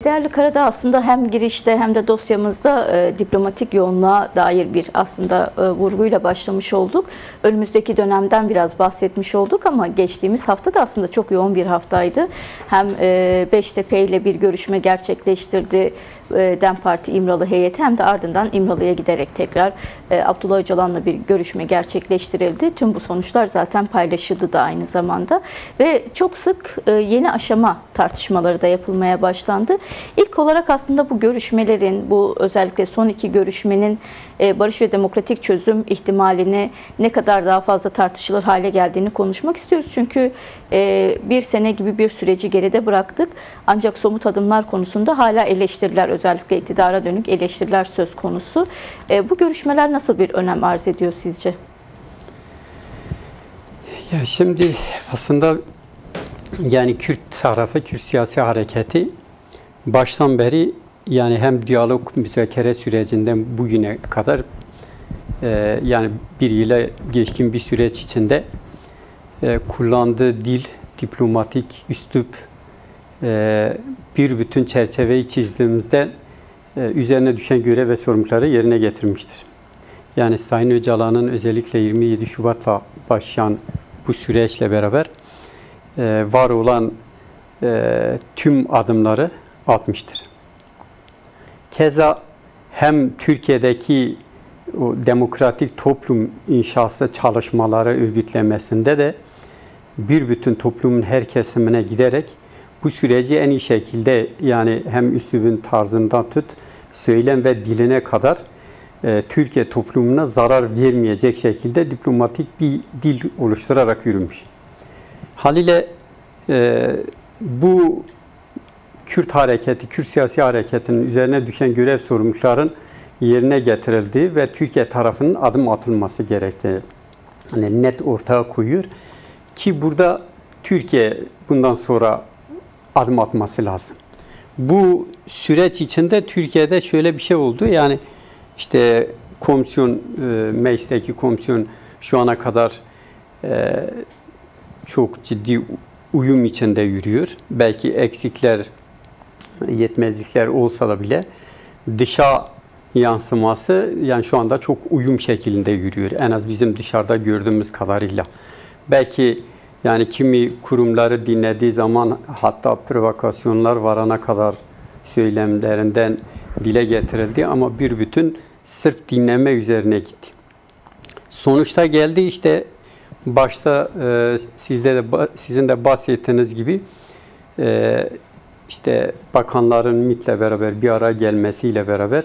Değerli Karadağ, aslında hem girişte hem de dosyamızda diplomatik yoğunluğa dair bir aslında vurguyla başlamış olduk. Önümüzdeki dönemden biraz bahsetmiş olduk ama geçtiğimiz hafta da aslında çok yoğun bir haftaydı. Hem Beştepe ile bir görüşme gerçekleştirdi DEM Parti İmralı heyeti, hem de ardından İmralı'ya giderek tekrar Abdullah Öcalan'la bir görüşme gerçekleştirildi. Tüm bu sonuçlar zaten paylaşıldı da aynı zamanda ve çok sık yeni aşama tartışmaları da yapılmaya başlandı. İlk olarak aslında bu görüşmelerin, bu özellikle son iki görüşmenin barış ve demokratik çözüm ihtimalini ne kadar daha fazla tartışılır hale geldiğini konuşmak istiyoruz. Çünkü bir sene gibi bir süreci geride bıraktık. Ancak somut adımlar konusunda hala eleştiriler, özellikle iktidara dönük eleştiriler söz konusu. Bu görüşmeler nasıl bir önem arz ediyor sizce? Ya şimdi aslında yani Kürt tarafı, Kürt siyasi hareketi baştan beri yani hem diyalog müzakere sürecinden bugüne kadar yani bir yıla geçkin bir süreç içinde kullandığı dil, diplomatik üslup, bir bütün çerçeveyi çizdiğimizde üzerine düşen görev ve sorumlulukları yerine getirmiştir. Yani Sayın Öcalan'ın özellikle 27 Şubat'ta başlayan bu süreçle beraber var olan tüm adımları atmıştır. Keza hem Türkiye'deki o demokratik toplum inşası çalışmaları örgütlemesinde de bir bütün toplumun her kesimine giderek bu süreci en iyi şekilde, yani hem üslubun tarzından tut, söylem ve diline kadar Türkiye toplumuna zarar vermeyecek şekilde diplomatik bir dil oluşturarak yürümüş. Haliyle bu Kürt hareketi, Kürt siyasi hareketinin üzerine düşen görev sorumlulukların yerine getirildiği ve Türkiye tarafının adım atılması gerektiği hani net ortaya koyuyor ki burada Türkiye bundan sonra adım atması lazım. Bu süreç içinde Türkiye'de şöyle bir şey oldu, yani işte komisyon, meclisteki komisyon şu ana kadar çok ciddi uyum içinde yürüyor. Belki eksikler, yetmezlikler olsa da bile dışa yansıması yani şu anda çok uyum şeklinde yürüyor. En az bizim dışarıda gördüğümüz kadarıyla. Belki yani kimi kurumları dinlediği zaman hatta provokasyonlar varana kadar söylemlerinden dile getirildi ama bir bütün sırf dinleme üzerine gitti. Sonuçta geldi işte başta sizin de bahsettiğiniz gibi işte bakanların MİT'le beraber bir araya gelmesiyle beraber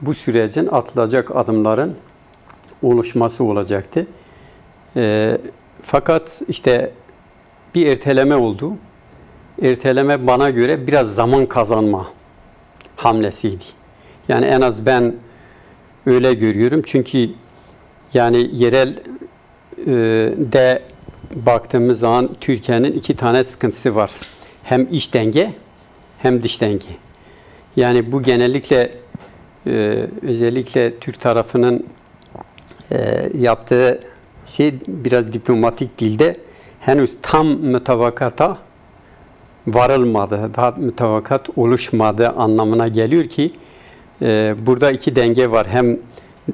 bu sürecin atılacak adımların oluşması olacaktı. Fakat işte bir erteleme oldu. Erteleme bana göre biraz zaman kazanma hamlesiydi. Yani en az ben öyle görüyorum. Çünkü yani yerel de baktığımız zaman Türkiye'nin iki tane sıkıntısı var. Hem iç denge hem dış denge. Yani bu genellikle özellikle Türk tarafının yaptığı şey biraz diplomatik dilde henüz tam mutabakata varılmadı, daha mutabakat oluşmadı anlamına geliyor ki burada iki denge var. Hem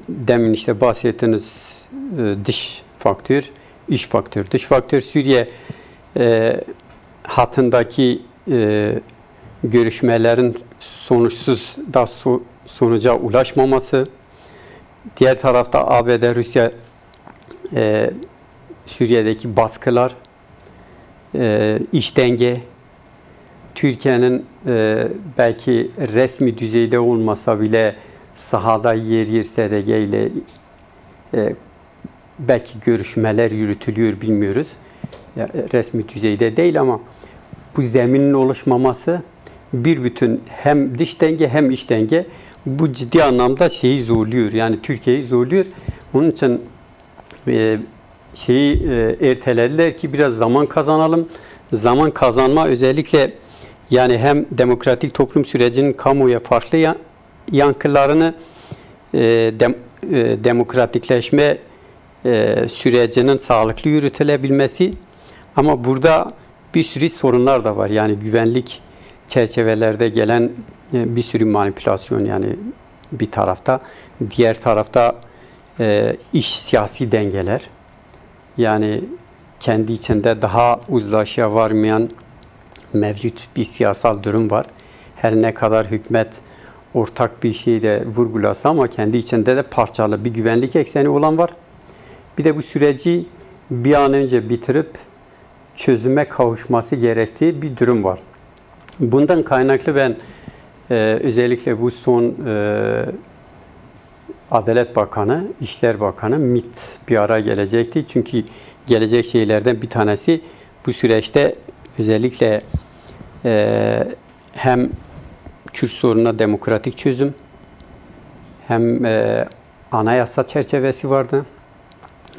demin işte bahsettiğiniz dış faktör, iç faktör. Dış faktör Suriye hattındaki görüşmelerin sonuçsuz da sonuca ulaşmaması. Diğer tarafta ABD, Rusya Suriye'deki baskılar, iç denge, Türkiye'nin belki resmi düzeyde olmasa bile sahada yer yer SDG ile belki görüşmeler yürütülüyor, bilmiyoruz. Ya, resmi düzeyde değil ama bu zeminin oluşmaması bir bütün hem dış denge hem iç denge bu ciddi anlamda şeyi zorluyor. Yani Türkiye'yi zorluyor. Onun için ertelediler ki biraz zaman kazanalım. Zaman kazanma özellikle yani hem demokratik toplum sürecinin kamuoya farklı yankılarını demokratikleşme sürecinin sağlıklı yürütülebilmesi, ama burada bir sürü sorunlar da var. Yani güvenlik çerçevelerde gelen bir sürü manipülasyon, yani bir tarafta, diğer tarafta iç siyasi dengeler, yani kendi içinde daha uzlaşıya varmayan mevcut bir siyasal durum var. Her ne kadar hükümet ortak bir şeyi de vurgulasa ama kendi içinde de parçalı bir güvenlik ekseni olan var. Bir de bu süreci bir an önce bitirip çözüme kavuşması gerektiği bir durum var. Bundan kaynaklı ben özellikle bu son Adalet Bakanı, İşler Bakanı, MİT bir ara gelecekti. Çünkü gelecek şeylerden bir tanesi bu süreçte özellikle hem Kürt sorununa demokratik çözüm, hem anayasa çerçevesi vardı,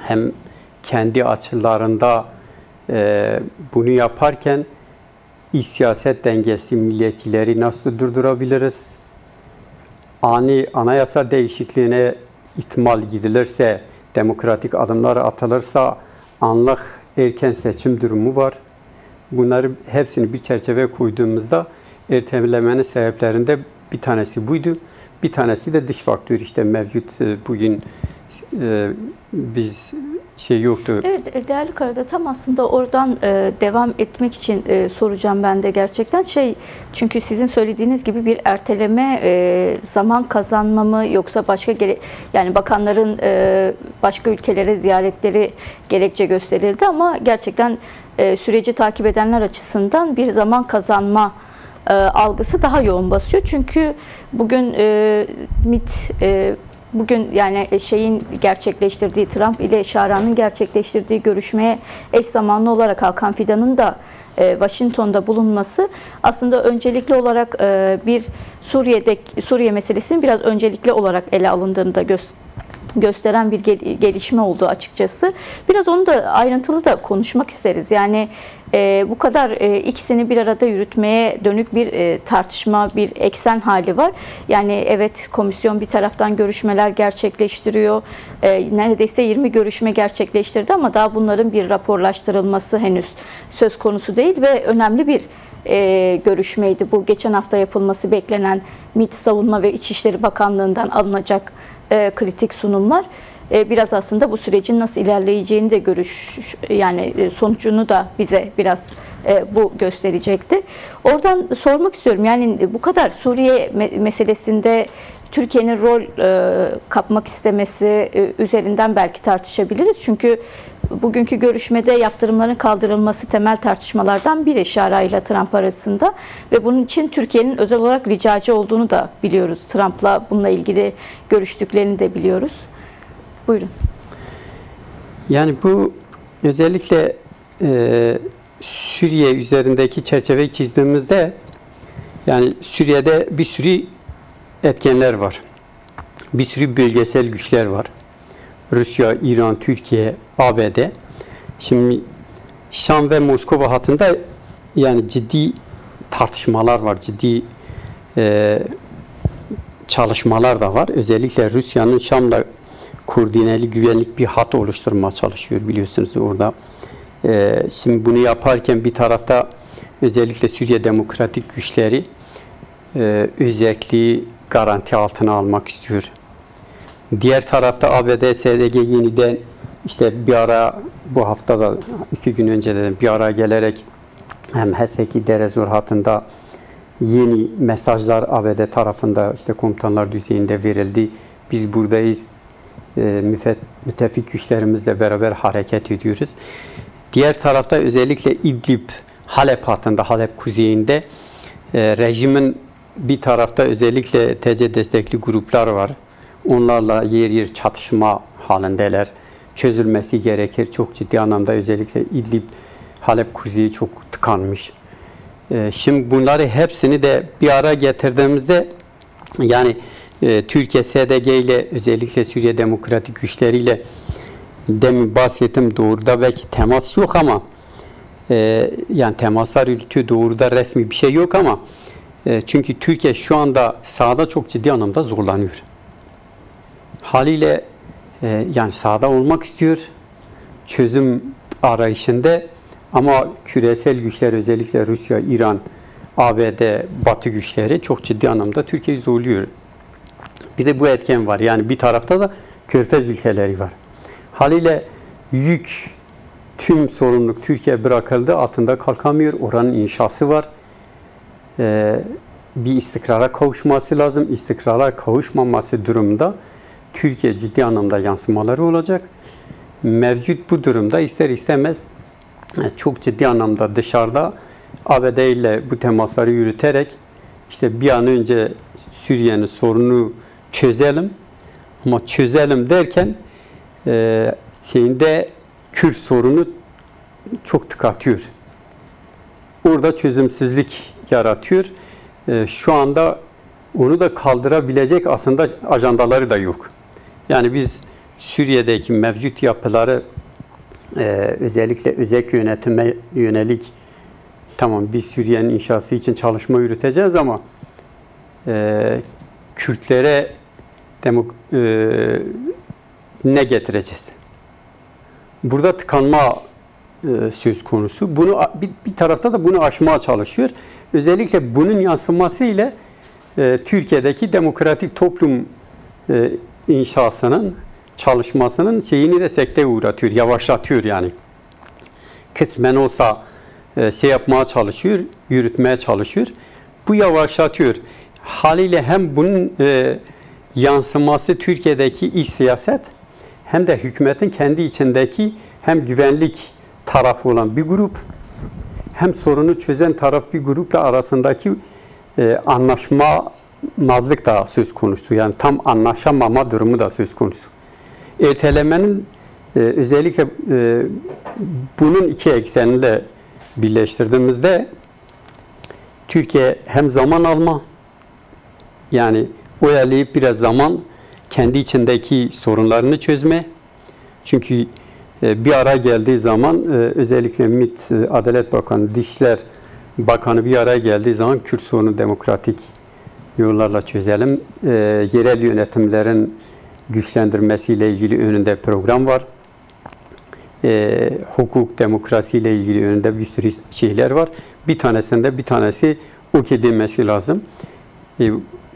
hem kendi açılarında bunu yaparken iç siyaset dengesi, milliyetçileri nasıl durdurabiliriz? Ani anayasa değişikliğine ihtimal gidilirse, demokratik adımlar atılırsa anlık erken seçim durumu var. Bunları hepsini bir çerçeve koyduğumuzda ertelemenin sebeplerinde bir tanesi buydu. Bir tanesi de dış faktör, işte mevcut bugün biz yoktu. Evet, değerli Karadağ, tam aslında oradan devam etmek için soracağım ben de gerçekten. Çünkü sizin söylediğiniz gibi bir erteleme zaman kazanma mı, yoksa başka yani bakanların başka ülkelere ziyaretleri gerekçe gösterildi ama gerçekten süreci takip edenler açısından bir zaman kazanma algısı daha yoğun basıyor. Çünkü bugün MİT bugün yani gerçekleştirdiği, Trump ile Şaran'ın gerçekleştirdiği görüşmeye eş zamanlı olarak Hakan Fidan'ın da Washington'da bulunması aslında öncelikli olarak bir Suriye meselesinin biraz öncelikli olarak ele alındığını da gösteren bir gelişme oldu açıkçası. Biraz onu da ayrıntılı da konuşmak isteriz. Yani bu kadar ikisini bir arada yürütmeye dönük bir tartışma, bir eksen hali var. Yani evet, komisyon bir taraftan görüşmeler gerçekleştiriyor. Neredeyse 20 görüşme gerçekleştirdi ama daha bunların bir raporlaştırılması henüz söz konusu değil ve önemli bir görüşmeydi. Bu geçen hafta yapılması beklenen MİT Savunma ve İçişleri Bakanlığı'ndan alınacak kritik sunumlar biraz aslında bu sürecin nasıl ilerleyeceğini de sonucunu da bize biraz bu gösterecekti. Oradan sormak istiyorum. Yani bu kadar Suriye meselesinde Türkiye'nin rol kapmak istemesi üzerinden belki tartışabiliriz. Çünkü bugünkü görüşmede yaptırımların kaldırılması temel tartışmalardan biri Şara ile Trump arasında ve bunun için Türkiye'nin özel olarak ricacı olduğunu da biliyoruz. Trump'la bununla ilgili görüştüklerini de biliyoruz. Buyurun. Yani bu özellikle Suriye üzerindeki çerçeveyi çizdiğimizde, yani Suriye'de bir sürü etkenler var. Bir sürü bölgesel güçler var. Rusya, İran, Türkiye, ABD. Şimdi Şam ve Moskova hattında yani ciddi tartışmalar var, ciddi çalışmalar da var. Özellikle Rusya'nın Şam'la koordineli güvenlik bir hat oluşturmaya çalışıyor, biliyorsunuz orada. Şimdi bunu yaparken bir tarafta özellikle Suriye Demokratik Güçleri özelliği garanti altına almak istiyor. Diğer tarafta ABD, SDG yeniden işte bir ara, bu hafta da 2 gün önce de bir ara gelerek hem Heseki Derezor hattında yeni mesajlar ABD tarafında işte komutanlar düzeyinde verildi. Biz buradayız, müttefik güçlerimizle beraber hareket ediyoruz. Diğer tarafta özellikle İdlib, Halep hattında, Halep kuzeyinde rejimin bir tarafta özellikle TC destekli gruplar var. Onlarla yer yer çatışma halindeler. Çözülmesi gerekir. Çok ciddi anlamda özellikle İdlib, Halep kuzeyi çok tıkanmış. Şimdi bunları hepsini de bir ara getirdiğimizde yani Türkiye SDG ile özellikle Suriye Demokratik Güçleriyle demin bahsettim, doğruda belki temas yok ama yani temaslar yürütüyor, doğruda resmi bir şey yok ama çünkü Türkiye şu anda sahada çok ciddi anlamda zorlanıyor. Haliyle yani sahada olmak istiyor, çözüm arayışında ama küresel güçler özellikle Rusya, İran, ABD, Batı güçleri çok ciddi anlamda Türkiye'yi zorluyor. Bir de bu etken var. Yani bir tarafta da Körfez ülkeleri var. Haliyle tüm sorumluluk Türkiye bırakıldı. Altında kalkamıyor. Oranın inşası var. Bir istikrara kavuşması lazım. İstikrara kavuşmaması durumunda Türkiye ciddi anlamda yansımaları olacak. Mevcut bu durumda ister istemez çok ciddi anlamda dışarıda ABD ile bu temasları yürüterek işte bir an önce Suriye'nin sorununu çözelim. Ama çözelim derken Kürt sorunu çok tıkatıyor. Orada çözümsüzlük yaratıyor. Şu anda onu da kaldırabilecek aslında ajandaları da yok. Yani biz Suriye'deki mevcut yapıları özellikle özerk yönetime yönelik tamam biz Suriye'nin inşası için çalışma yürüteceğiz ama Kürtlere ne getireceğiz? Burada tıkanma söz konusu. Bunu bir tarafta da bunu aşmaya çalışıyor. Özellikle bunun yansıması ile Türkiye'deki demokratik toplum inşasının çalışmasının şeyini de sekteye uğratıyor, yavaşlatıyor yani. Kısmen olsa yapmaya çalışıyor, yürütmeye çalışıyor. Bu yavaşlatıyor. Haliyle hem bunun yansıması Türkiye'deki iç siyaset hem de hükümetin kendi içindeki hem güvenlik tarafı olan bir grup hem sorunu çözen taraf bir grupla arasındaki anlaşmazlık da söz konusu. Yani tam anlaşamama durumu da söz konusu. Ertelemenin özellikle bunun iki ekseniyle birleştirdiğimizde Türkiye hem zaman alma yani oyalayıp biraz zaman kendi içindeki sorunlarını çözme. Çünkü bir ara geldiği zaman özellikle MİT, Adalet Bakanı, Dışişler Bakanı bir araya geldiği zaman Kürt sorunu demokratik yollarla çözelim. Yerel yönetimlerin güçlendirmesiyle ilgili önünde program var. Hukuk, demokrasiyle ilgili önünde bir sürü şeyler var. Bir tanesi okey demesi lazım.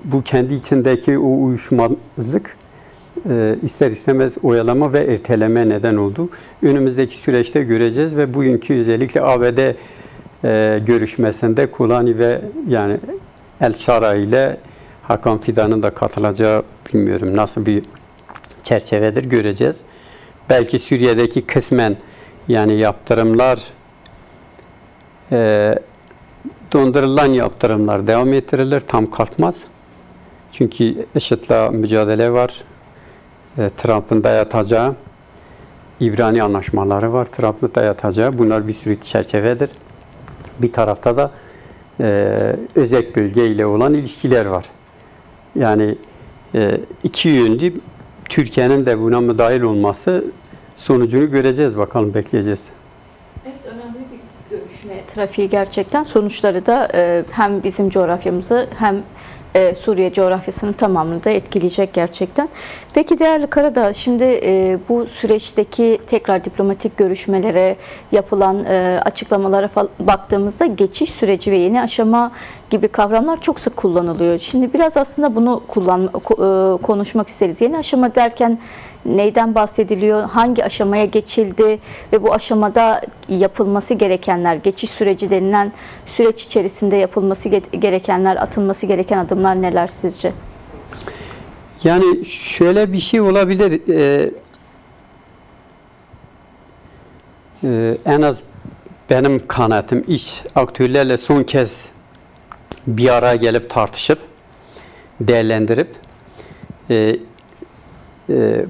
Bu kendi içindeki o uyuşmazlık ister istemez oyalama ve erteleme neden oldu. Önümüzdeki süreçte göreceğiz ve bugünkü özellikle ABD görüşmesinde Kulani ve yani El Şara ile Hakan Fidan'ın da katılacağı bilmiyorum nasıl bir çerçevedir göreceğiz. Belki Suriye'deki kısmen yani yaptırımlar dondurulan yaptırımlar devam ettirilir, tam kalkmaz. Çünkü IŞİD'le mücadele var. Trump'ın dayatacağı İbrani anlaşmaları var. Trump'ın dayatacağı. Bunlar bir sürü çerçevedir. Bir tarafta da özerk bölge ile olan ilişkiler var. Yani iki yönlü Türkiye'nin de buna müdahil olması sonucunu göreceğiz. Bakalım bekleyeceğiz. Evet, önemli bir görüşme trafiği gerçekten. Sonuçları da hem bizim coğrafyamızı hem Suriye coğrafyasının tamamını da etkileyecek gerçekten. Peki değerli Karadağ, şimdi bu süreçteki tekrar diplomatik görüşmelere, yapılan açıklamalara baktığımızda geçiş süreci ve yeni aşama gibi kavramlar çok sık kullanılıyor. Şimdi biraz aslında bunu konuşmak isteriz. Yeni aşama derken neyden bahsediliyor, hangi aşamaya geçildi ve bu aşamada yapılması gerekenler, geçiş süreci denilen süreç içerisinde yapılması gerekenler, atılması gereken adımlar neler sizce? Yani şöyle bir şey olabilir. En az benim kanaatim iş aktörlerle son kez bir araya gelip tartışıp değerlendirip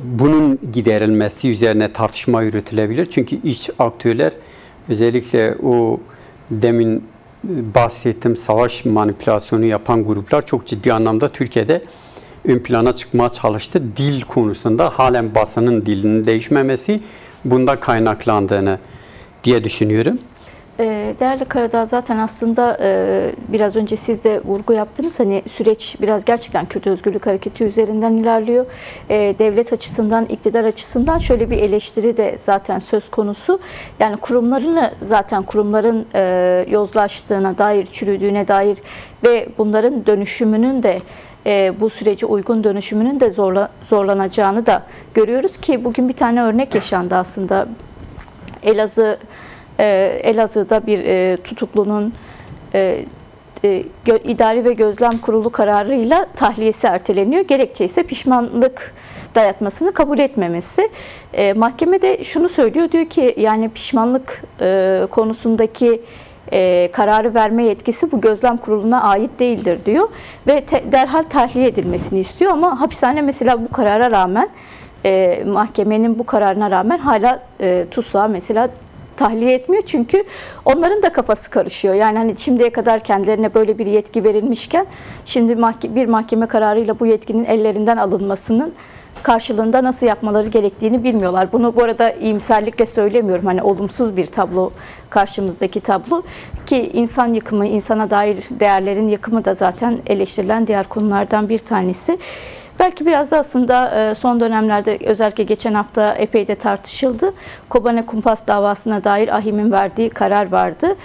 bunun giderilmesi üzerine tartışma yürütülebilir. Çünkü iç aktörler özellikle o demin bahsettiğim savaş manipülasyonu yapan gruplar çok ciddi anlamda Türkiye'de ön plana çıkmaya çalıştı. Dil konusunda halen basının dilinin değişmemesi bundan kaynaklandığını diye düşünüyorum. Değerli Karadağ, zaten aslında biraz önce siz de vurgu yaptınız. Hani süreç biraz gerçekten Kürt Özgürlük Hareketi üzerinden ilerliyor. Devlet açısından, iktidar açısından şöyle bir eleştiri de zaten söz konusu. Yani kurumların yozlaştığına dair, çürüdüğüne dair ve bunların dönüşümünün de bu sürece uygun dönüşümünün de zorlanacağını da görüyoruz ki bugün bir tane örnek yaşandı aslında. Elazığ'da bir tutuklunun idari ve gözlem kurulu kararıyla tahliyesi erteleniyor. Gerekçe ise pişmanlık dayatmasını kabul etmemesi. Mahkeme de şunu söylüyor, diyor ki yani pişmanlık konusundaki kararı verme yetkisi bu gözlem kuruluna ait değildir diyor ve derhal tahliye edilmesini istiyor ama hapishane mesela bu karara rağmen mahkemenin bu kararına rağmen hala tutsağı mesela tahliye etmiyor çünkü onların da kafası karışıyor. Yani hani şimdiye kadar kendilerine böyle bir yetki verilmişken şimdi bir mahkeme kararıyla bu yetkinin ellerinden alınmasının karşılığında nasıl yapmaları gerektiğini bilmiyorlar. Bunu bu arada iyimserlikle söylemiyorum. Hani olumsuz bir tablo karşımızdaki tablo ki insan yıkımı, insana dair değerlerin yıkımı da zaten eleştirilen diğer konulardan bir tanesi. Belki biraz da aslında son dönemlerde özellikle geçen hafta epey de tartışıldı. Kobane Kumpas davasına dair AİHM'in verdiği karar vardı.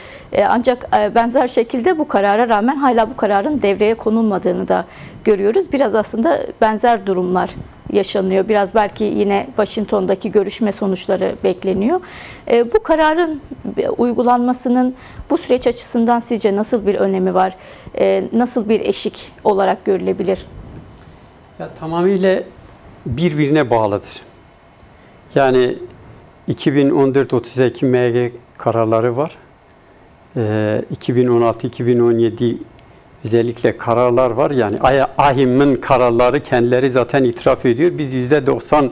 Ancak benzer şekilde bu karara rağmen hala bu kararın devreye konulmadığını da görüyoruz. Biraz aslında benzer durumlar yaşanıyor. Biraz belki yine Washington'daki görüşme sonuçları bekleniyor. Bu kararın uygulanmasının bu süreç açısından sizce nasıl bir önemi var? Nasıl bir eşik olarak görülebilir? Ya, tamamıyla birbirine bağlıdır. Yani 2014-32 MG kararları var. 2016-2017 özellikle kararlar var. Yani AİHM'in kararları kendileri zaten itiraf ediyor. Biz %90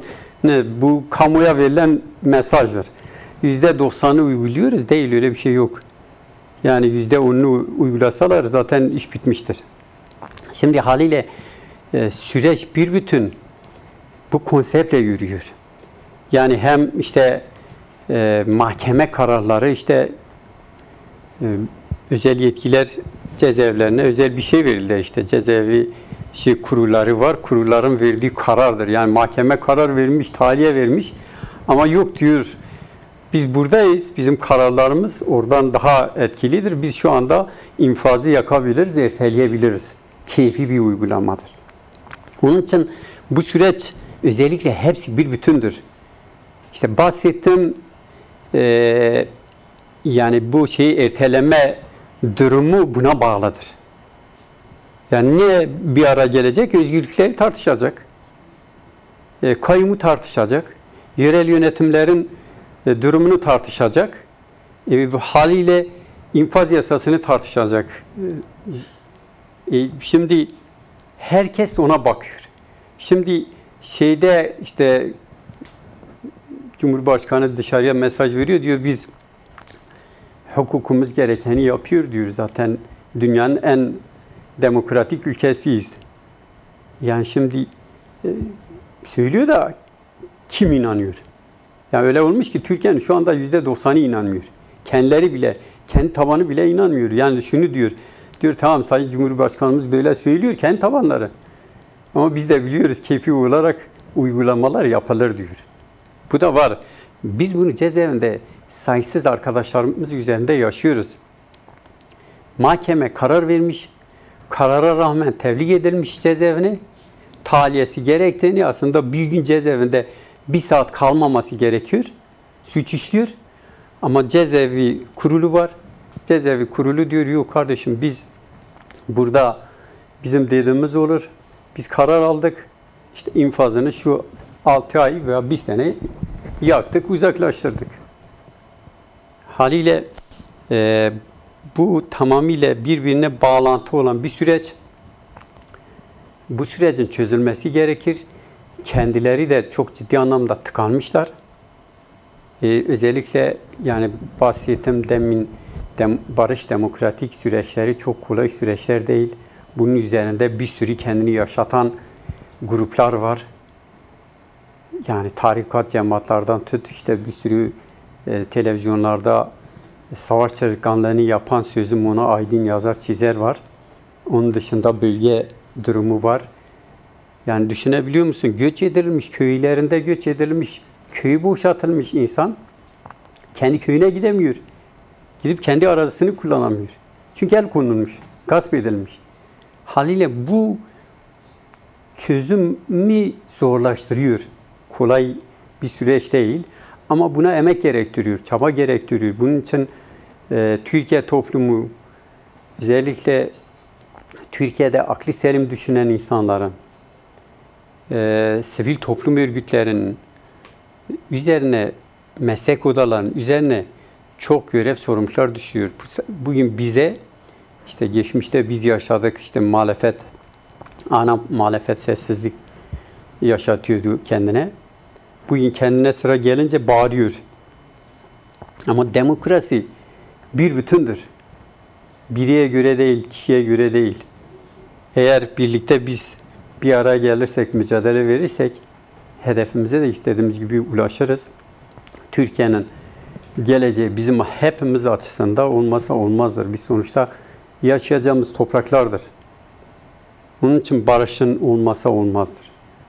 bu kamuya verilen mesajdır. %90'ı uyguluyoruz. Değil, öyle bir şey yok. Yani %10'unu uygulasalar zaten iş bitmiştir. Şimdi haliyle süreç bir bütün bu konseptle yürüyor. Yani hem işte mahkeme kararları, işte özel yetkiler cezaevlerine özel bir şey verildi, işte cezaevi kurulları var. Kurulların verdiği karardır. Yani mahkeme karar vermiş, tahliye vermiş ama yok diyor. Biz buradayız. Bizim kararlarımız oradan daha etkilidir. Biz şu anda infazı yakabiliriz, erteleyebiliriz. Keyfi bir uygulamadır. Onun için bu süreç özellikle hepsi bir bütündür. İşte bahsettiğim yani bu şeyi erteleme durumu buna bağlıdır. Yani niye bir ara gelecek? Özgürlükleri tartışacak. Kayyumu tartışacak. Yerel yönetimlerin durumunu tartışacak. Haliyle infaz yasasını tartışacak. Şimdi herkes ona bakıyor. Şimdi işte Cumhurbaşkanı dışarıya mesaj veriyor, diyor biz hukukumuz gerekeni yapıyor diyor. Zaten dünyanın en demokratik ülkesiyiz. Yani şimdi söylüyor da kim inanıyor? Yani öyle olmuş ki Türkiye'nin şu anda %90'ı inanmıyor. Kendileri bile, kendi tabanı bile inanmıyor. Yani şunu diyor tamam Sayın Cumhurbaşkanımız böyle söylüyor, kendi tabanları. Ama biz de biliyoruz keyfi olarak uygulamalar yapılır diyor. Bu da var. Biz bunu cezaevinde sayısız arkadaşlarımız üzerinde yaşıyoruz. Mahkeme karar vermiş, karara rağmen tevlik edilmiş cezaevine, tahliyesi gerektiğini, aslında bir gün cezaevinde 1 saat kalmaması gerekiyor. Suç işliyor. Ama cezaevi kurulu var. Cezaevi kurulu diyor yok kardeşim, biz burada bizim dediğimiz olur. Biz karar aldık. İşte infazını şu 6 ay veya 1 sene yaktık, uzaklaştırdık. Haliyle bu tamamıyla birbirine bağlantı olan bir süreç. Bu sürecin çözülmesi gerekir. Kendileri de çok ciddi anlamda tıkanmışlar. Özellikle yani bahsettiğim demin barış demokratik süreçleri çok kolay süreçler değil. Bunun üzerinde bir sürü kendini yaşatan gruplar var. Yani tarikat cemaatlardan tut, işte bir sürü televizyonlarda savaş çalışkanlığını yapan sözüm ona aydın yazar çizer var. Onun dışında bölge durumu var. Yani düşünebiliyor musun? Göç edilmiş, köylerinde göç edilmiş, köyü boşaltılmış insan kendi köyüne gidemiyor. Gidip kendi arazisini kullanamıyor. Çünkü el konulmuş, gasp edilmiş. Haliyle bu çözümü zorlaştırıyor. Kolay bir süreç değil. Ama buna emek gerektiriyor, çaba gerektiriyor. Bunun için Türkiye toplumu, özellikle Türkiye'de akli selim düşünen insanların, sivil toplum örgütlerinin üzerine, meslek odalarının üzerine çok görev, sorumluluklar düşüyor. Bugün bize, işte geçmişte biz yaşadık, işte muhalefet, ana muhalefet sessizlik yaşatıyordu kendine. Bugün kendine sıra gelince bağırıyor. Ama demokrasi bir bütündür. Bireye göre değil, kişiye göre değil. Eğer birlikte biz bir araya gelirsek, mücadele verirsek, hedefimize de istediğimiz gibi ulaşırız. Türkiye'nin geleceği bizim hepimiz açısından olmazsa olmazdır. Biz sonuçta yaşayacağımız topraklardır. Onun için barışın olmazsa olmazdır.